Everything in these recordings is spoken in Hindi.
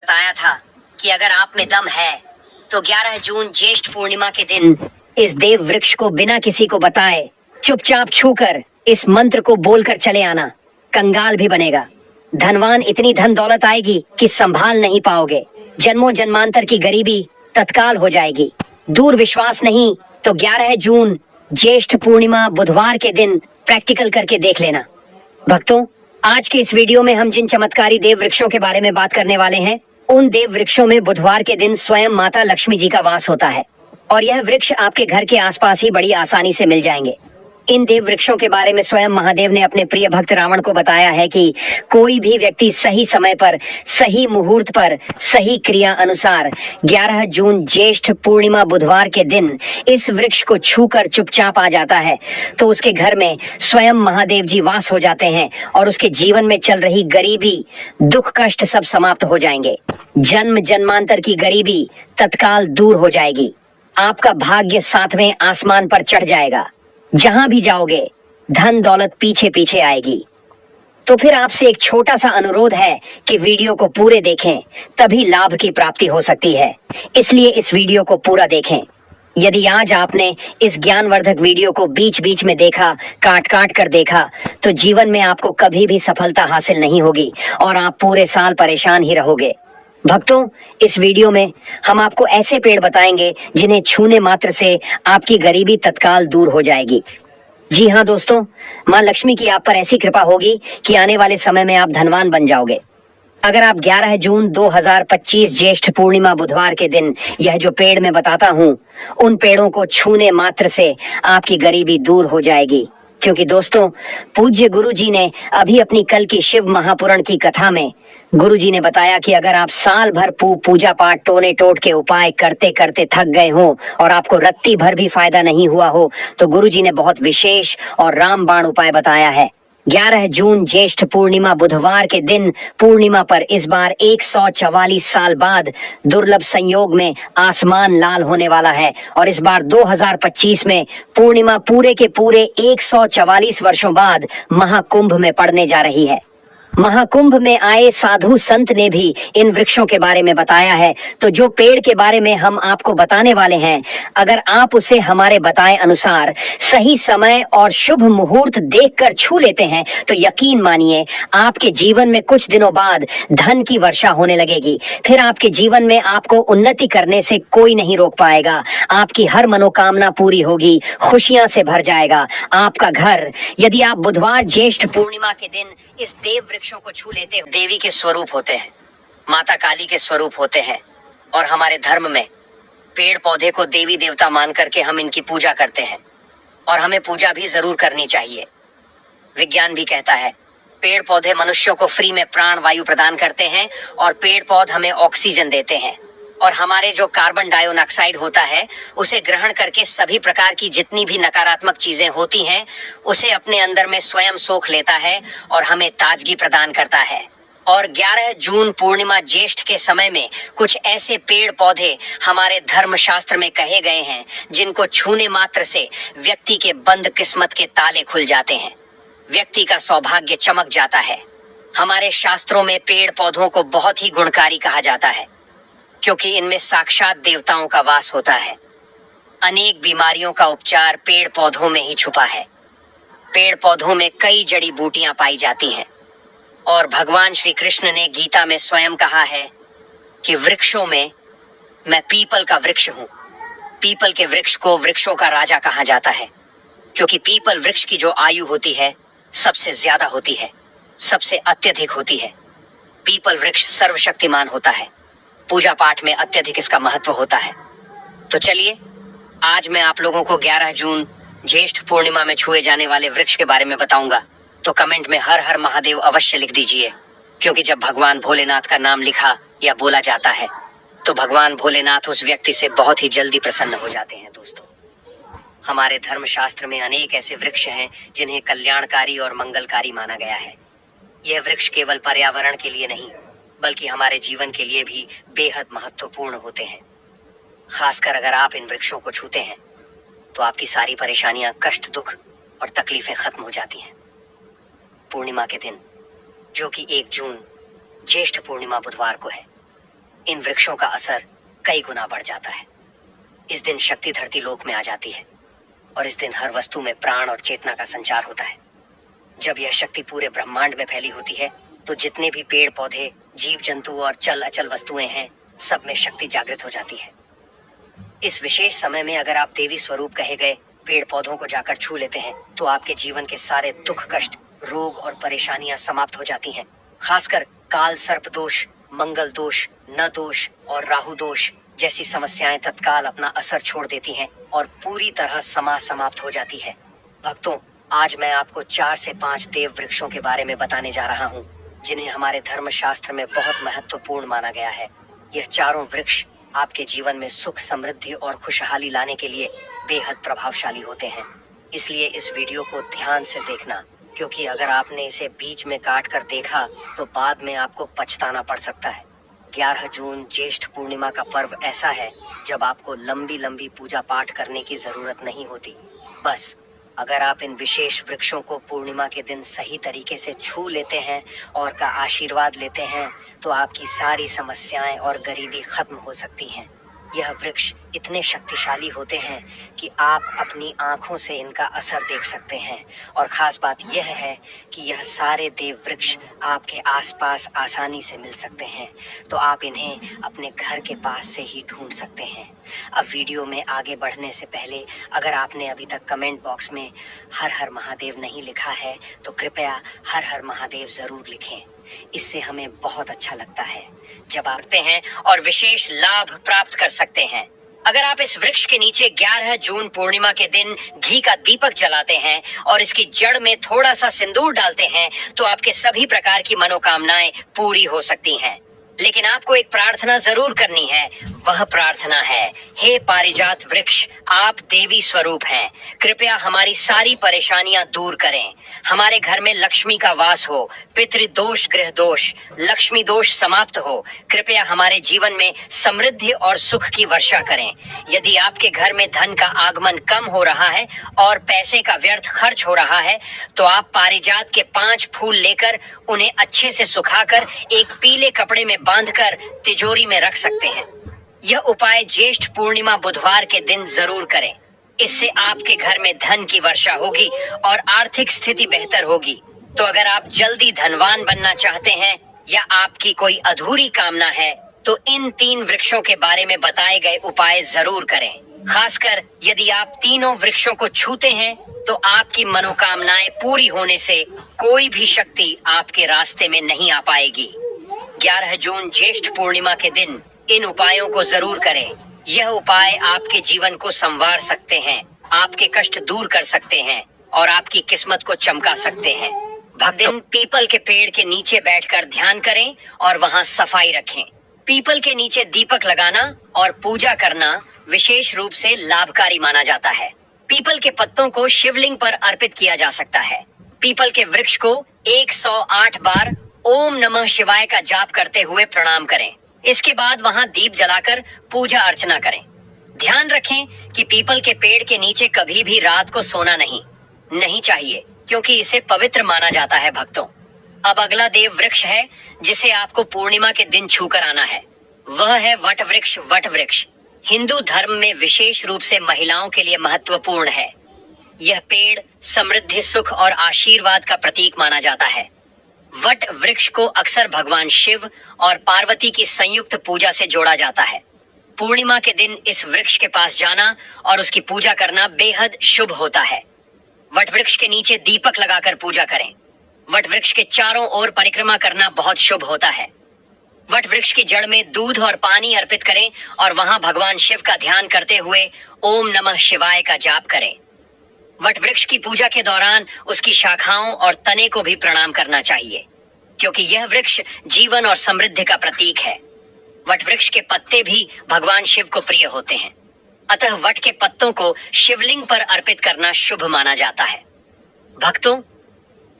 बताया था कि अगर आप में दम है तो 11 जून ज्येष्ठ पूर्णिमा के दिन इस देव वृक्ष को बिना किसी को बताए चुपचाप छूकर इस मंत्र को बोलकर चले आना। कंगाल भी बनेगा, धनवान इतनी धन दौलत आएगी कि संभाल नहीं पाओगे। जन्मों जन्मांतर की गरीबी तत्काल हो जाएगी। दूर विश्वास नहीं तो 11 जून ज्येष्ठ पूर्णिमा बुधवार के दिन प्रैक्टिकल करके देख लेना। भक्तों, आज के इस वीडियो में हम जिन चमत्कारी देव वृक्षों के बारे में बात करने वाले हैं, उन देव वृक्षों में बुधवार के दिन स्वयं माता लक्ष्मी जी का वास होता है और यह वृक्ष आपके घर के आसपास ही बड़ी आसानी से मिल जाएंगे। इन देव वृक्षों के बारे में स्वयं महादेव ने अपने प्रिय भक्त रावण को बताया है कि कोई भी व्यक्ति सही समय पर, सही मुहूर्त पर, सही क्रिया अनुसार 11 जून ज्येष्ठ पूर्णिमा बुधवार के दिन इस वृक्ष को छूकर चुपचाप आ जाता है तो उसके घर में स्वयं महादेव जी वास हो जाते हैं और उसके जीवन में चल रही गरीबी, दुख कष्ट सब समाप्त हो जाएंगे। जन्म जन्मांतर की गरीबी तत्काल दूर हो जाएगी। आपका भाग्य 7वें आसमान पर चढ़ जाएगा। जहां भी जाओगे धन दौलत पीछे पीछे आएगी। तो फिर आपसे एक छोटा सा अनुरोध है कि वीडियो को पूरे देखें, तभी लाभ की प्राप्ति हो सकती है। इसलिए इस वीडियो को पूरा देखें। यदि आज आपने इस ज्ञानवर्धक वीडियो को बीच बीच में देखा, काट काट कर देखा, तो जीवन में आपको कभी भी सफलता हासिल नहीं होगी और आप पूरे साल परेशान ही रहोगे। भक्तों, इस वीडियो में हम आपको ऐसे पेड़ बताएंगे जिन्हें छूने मात्र से आपकी गरीबी तत्काल दूर हो जाएगी। जी हाँ दोस्तों, माँ लक्ष्मी की आप पर ऐसी कृपा होगी कि आने वाले समय में आप धनवान बन जाओगे। अगर आप 11 जून 2025 ज्येष्ठ पूर्णिमा बुधवार के दिन यह जो पेड़ मैं बताता हूँ, उन पेड़ों को छूने मात्र से आपकी गरीबी दूर हो जाएगी। क्योंकि दोस्तों, पूज्य गुरु जी ने अभी अपनी कल की शिव महापुराण की कथा में गुरु जी ने बताया कि अगर आप साल भर पूजा पाठ टोने टोट के उपाय करते करते थक गए हो और आपको रत्ती भर भी फायदा नहीं हुआ हो, तो गुरु जी ने बहुत विशेष और रामबाण उपाय बताया है। 11 जून ज्येष्ठ पूर्णिमा बुधवार के दिन पूर्णिमा पर इस बार 144 साल बाद दुर्लभ संयोग में आसमान लाल होने वाला है और इस बार 2025 में पूर्णिमा पूरे के पूरे 144 वर्षों बाद महाकुंभ में पड़ने जा रही है। महाकुंभ में आए साधु संत ने भी इन वृक्षों के बारे में बताया है। तो जो पेड़ के बारे में हम आपको बताने वाले हैं, अगर आप उसे हमारे बताए अनुसार सही समय और शुभ मुहूर्त देखकर छू लेते हैं तो यकीन मानिए आपके जीवन में कुछ दिनों बाद धन की वर्षा होने लगेगी। फिर आपके जीवन में आपको उन्नति करने से कोई नहीं रोक पाएगा। आपकी हर मनोकामना पूरी होगी, खुशियां से भर जाएगा आपका घर। यदि आप बुधवार ज्येष्ठ पूर्णिमा के दिन इस देव वृक्षों को छू लेते हो, देवी के स्वरूप होते हैं, माता काली के स्वरूप होते हैं और हमारे धर्म में पेड़ पौधे को देवी देवता मान करके हम इनकी पूजा करते हैं और हमें पूजा भी जरूर करनी चाहिए। विज्ञान भी कहता है पेड़ पौधे मनुष्यों को फ्री में प्राण वायु प्रदान करते हैं और पेड़ पौधे हमें ऑक्सीजन देते हैं और हमारे जो कार्बन डाइऑक्साइड होता है उसे ग्रहण करके सभी प्रकार की जितनी भी नकारात्मक चीजें होती हैं उसे अपने अंदर में स्वयं सोख लेता है और हमें ताजगी प्रदान करता है। और 11 जून पूर्णिमा ज्येष्ठ के समय में कुछ ऐसे पेड़ पौधे हमारे धर्म शास्त्र में कहे गए हैं जिनको छूने मात्र से व्यक्ति के बंद किस्मत के ताले खुल जाते हैं, व्यक्ति का सौभाग्य चमक जाता है। हमारे शास्त्रों में पेड़ पौधों को बहुत ही गुणकारी कहा जाता है क्योंकि इनमें साक्षात देवताओं का वास होता है। अनेक बीमारियों का उपचार पेड़ पौधों में ही छुपा है। पेड़ पौधों में कई जड़ी बूटियां पाई जाती हैं और भगवान श्री कृष्ण ने गीता में स्वयं कहा है कि वृक्षों में मैं पीपल का वृक्ष हूँ। पीपल के वृक्ष को वृक्षों का राजा कहा जाता है क्योंकि पीपल वृक्ष की जो आयु होती है सबसे ज्यादा होती है, सबसे अत्यधिक होती है। पीपल वृक्ष सर्वशक्तिमान होता है, पूजा पाठ में अत्यधिक इसका महत्व होता है। तो चलिए आज मैं आप लोगों को 11 जून ज्येष्ठ पूर्णिमा में छुए जाने वाले वृक्ष के बारे में बताऊंगा। तो कमेंट में हर हर महादेव अवश्य लिख दीजिए क्योंकि जब भगवान भोलेनाथ का नाम लिखा या बोला जाता है तो भगवान भोलेनाथ उस व्यक्ति से बहुत ही जल्दी प्रसन्न हो जाते हैं। दोस्तों, हमारे धर्म शास्त्र में अनेक ऐसे वृक्ष हैं जिन्हें कल्याणकारी और मंगलकारी माना गया है। यह वृक्ष केवल पर्यावरण के लिए नहीं बल्कि हमारे जीवन के लिए भी बेहद महत्वपूर्ण होते हैं। खासकर अगर आप इन वृक्षों को छूते हैं तो आपकी सारी परेशानियां, कष्ट, दुख और तकलीफें खत्म हो जाती हैं। पूर्णिमा के दिन जो कि 1 जून ज्येष्ठ पूर्णिमा बुधवार को है, इन वृक्षों का असर कई गुना बढ़ जाता है। इस दिन शक्ति धरती लोक में आ जाती है और इस दिन हर वस्तु में प्राण और चेतना का संचार होता है। जब यह शक्ति पूरे ब्रह्मांड में फैली होती है तो जितने भी पेड़ पौधे, जीव जंतु और चल अचल वस्तुएं हैं, सब में शक्ति जागृत हो जाती है। इस विशेष समय में अगर आप देवी स्वरूप कहे गए पेड़ पौधों को जाकर छू लेते हैं तो आपके जीवन के सारे दुख, कष्ट, रोग और परेशानियां समाप्त हो जाती हैं। खासकर काल सर्प दोष, मंगल दोष, न दोष और राहु दोष जैसी समस्याएं तत्काल अपना असर छोड़ देती हैं और पूरी तरह समाप्त हो जाती है। भक्तों, आज मैं आपको 4 से 5 देव वृक्षों के बारे में बताने जा रहा हूँ जिन्हें हमारे धर्म शास्त्र में बहुत महत्वपूर्ण माना गया है। यह चारों वृक्ष आपके जीवन में सुख, समृद्धि और खुशहाली लाने के लिए बेहद प्रभावशाली होते हैं। इसलिए इस वीडियो को ध्यान से देखना, क्योंकि अगर आपने इसे बीच में काट कर देखा तो बाद में आपको पछताना पड़ सकता है। 11 जून ज्येष्ठ पूर्णिमा का पर्व ऐसा है जब आपको लंबी लंबी पूजा पाठ करने की जरूरत नहीं होती। बस अगर आप इन विशेष वृक्षों को पूर्णिमा के दिन सही तरीके से छू लेते हैं और का आशीर्वाद लेते हैं तो आपकी सारी समस्याएं और गरीबी खत्म हो सकती हैं। यह वृक्ष इतने शक्तिशाली होते हैं कि आप अपनी आंखों से इनका असर देख सकते हैं और खास बात यह है कि यह सारे देव वृक्ष आपके आसपास आसानी से मिल सकते हैं, तो आप इन्हें अपने घर के पास से ही ढूंढ सकते हैं। अब वीडियो में आगे बढ़ने से पहले अगर आपने अभी तक कमेंट बॉक्स में हर हर महादेव नहीं लिखा है तो कृपया हर हर महादेव जरूर लिखें। इससे हमें बहुत अच्छा लगता है जब आते हैं और विशेष लाभ प्राप्त कर सकते हैं। अगर आप इस वृक्ष के नीचे 11 जून पूर्णिमा के दिन घी का दीपक जलाते हैं और इसकी जड़ में थोड़ा सा सिंदूर डालते हैं तो आपके सभी प्रकार की मनोकामनाएं पूरी हो सकती हैं। लेकिन आपको एक प्रार्थना जरूर करनी है। वह प्रार्थना है, हे पारिजात वृक्ष, आप देवी स्वरूप हैं, कृपया हमारी सारी परेशानियां दूर करें। हमारे घर में लक्ष्मी का वास हो, पितृदोष, गृह दोष, लक्ष्मी दोष समाप्त हो। कृपया हमारे जीवन में समृद्धि और सुख की वर्षा करें। यदि आपके घर में धन का आगमन कम हो रहा है और पैसे का व्यर्थ खर्च हो रहा है तो आप पारिजात के 5 फूल लेकर उन्हें अच्छे से सुखाकर एक पीले कपड़े में बांधकर तिजोरी में रख सकते हैं। यह उपाय ज्येष्ठ पूर्णिमा बुधवार के दिन जरूर करें। इससे आपके घर में धन की वर्षा होगी और आर्थिक स्थिति बेहतर होगी। तो अगर आप जल्दी धनवान बनना चाहते हैं या आपकी कोई अधूरी कामना है तो इन 3 वृक्षों के बारे में बताए गए उपाय जरूर करें। खासकर यदि आप तीनों वृक्षों को छूते हैं तो आपकी मनोकामनाएं पूरी होने से कोई भी शक्ति आपके रास्ते में नहीं आ पाएगी। 11 जून ज्येष्ठ पूर्णिमा के दिन इन उपायों को जरूर करें। यह उपाय आपके जीवन को संवार सकते हैं, आपके कष्ट दूर कर सकते हैं और आपकी किस्मत को चमका सकते हैं। भक्तों, पीपल के पेड़ के नीचे बैठकर ध्यान करें और वहां सफाई रखें। पीपल के नीचे दीपक लगाना और पूजा करना विशेष रूप से लाभकारी माना जाता है। पीपल के पत्तों को शिवलिंग पर अर्पित किया जा सकता है। पीपल के वृक्ष को 108 बार ओम नमः शिवाय का जाप करते हुए प्रणाम करें। इसके बाद वहां दीप जलाकर पूजा अर्चना करें। ध्यान रखें कि पीपल के पेड़ के नीचे कभी भी रात को सोना नहीं चाहिए, क्योंकि इसे पवित्र माना जाता है। भक्तों, अब अगला देव वृक्ष है जिसे आपको पूर्णिमा के दिन छूकर आना है। वह है वट वृक्ष। वट वृक्ष हिंदू धर्म में विशेष रूप से महिलाओं के लिए महत्वपूर्ण है। यह पेड़ समृद्धि, सुख और आशीर्वाद का प्रतीक माना जाता है। वट वृक्ष को अक्सर भगवान शिव और पार्वती की संयुक्त पूजा से जोड़ा जाता है। पूर्णिमा के दिन इस वृक्ष के पास जाना और उसकी पूजा करना बेहद शुभ होता है। वट वृक्ष के नीचे दीपक लगाकर पूजा करें। वट वृक्ष के चारों ओर परिक्रमा करना बहुत शुभ होता है। वट वृक्ष की जड़ में दूध और पानी अर्पित करें और वहां भगवान शिव का ध्यान करते हुए ओम नमः शिवाय का जाप करें। वट वृक्ष की पूजा के दौरान उसकी शाखाओं और तने को भी प्रणाम करना चाहिए, क्योंकि यह वृक्ष जीवन और समृद्धि का प्रतीक है। वट वृक्ष के पत्ते भी भगवान शिव को प्रिय होते हैं, अतः वट के पत्तों को शिवलिंग पर अर्पित करना शुभ माना जाता है। भक्तों,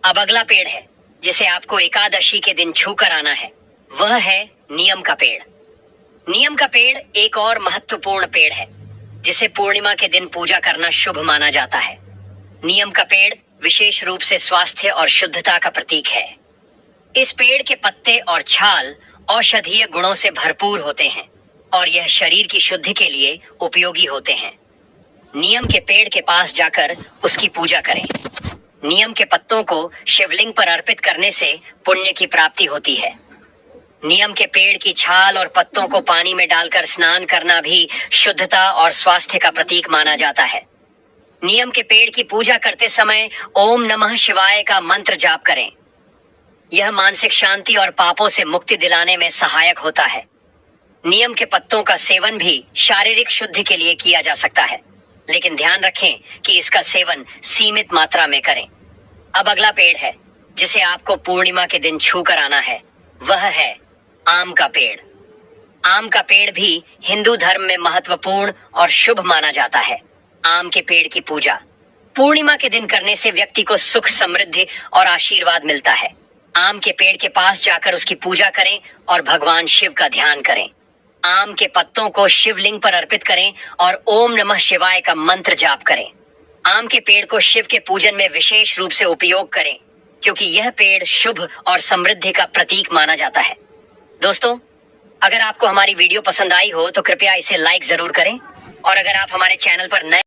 अब अगला पेड़ है जिसे आपको एकादशी के दिन छूकर आना है। वह है नियम का पेड़। नियम का पेड़ एक और महत्वपूर्ण पेड़ है जिसे पूर्णिमा के दिन पूजा करना शुभ माना जाता है। नियम का पेड़ विशेष रूप से स्वास्थ्य और शुद्धता का प्रतीक है। इस पेड़ के पत्ते और छाल औषधीय गुणों से भरपूर होते हैं और यह शरीर की शुद्धि के लिए उपयोगी होते हैं। नीम के पेड़ के पास जाकर उसकी पूजा करें। नीम के पत्तों को शिवलिंग पर अर्पित करने से पुण्य की प्राप्ति होती है। नीम के पेड़ की छाल और पत्तों को पानी में डालकर स्नान करना भी शुद्धता और स्वास्थ्य का प्रतीक माना जाता है। नीम के पेड़ की पूजा करते समय ओम नमः शिवाय का मंत्र जाप करें। यह मानसिक शांति और पापों से मुक्ति दिलाने में सहायक होता है। नीम के पत्तों का सेवन भी शारीरिक शुद्धि के लिए किया जा सकता है, लेकिन ध्यान रखें कि इसका सेवन सीमित मात्रा में करें। अब अगला पेड़ है जिसे आपको पूर्णिमा के दिन छू कर आना है, वह है आम का पेड़। आम का पेड़ भी हिंदू धर्म में महत्वपूर्ण और शुभ माना जाता है। आम के पेड़ की पूजा पूर्णिमा के दिन करने से व्यक्ति को सुख, समृद्धि और आशीर्वाद मिलता है। आम के पेड़ के पास जाकर उसकी पूजा करें और भगवान शिव का ध्यान करें। आम के पत्तों को शिवलिंग पर अर्पित करें और ओम नमः शिवाय का मंत्र जाप करें। आम के पेड़ को शिव के पूजन में विशेष रूप से उपयोग करें, क्योंकि यह पेड़ शुभ और समृद्धि का प्रतीक माना जाता है। दोस्तों, अगर आपको हमारी वीडियो पसंद आई हो तो कृपया इसे लाइक जरूर करें, और अगर आप हमारे चैनल पर नए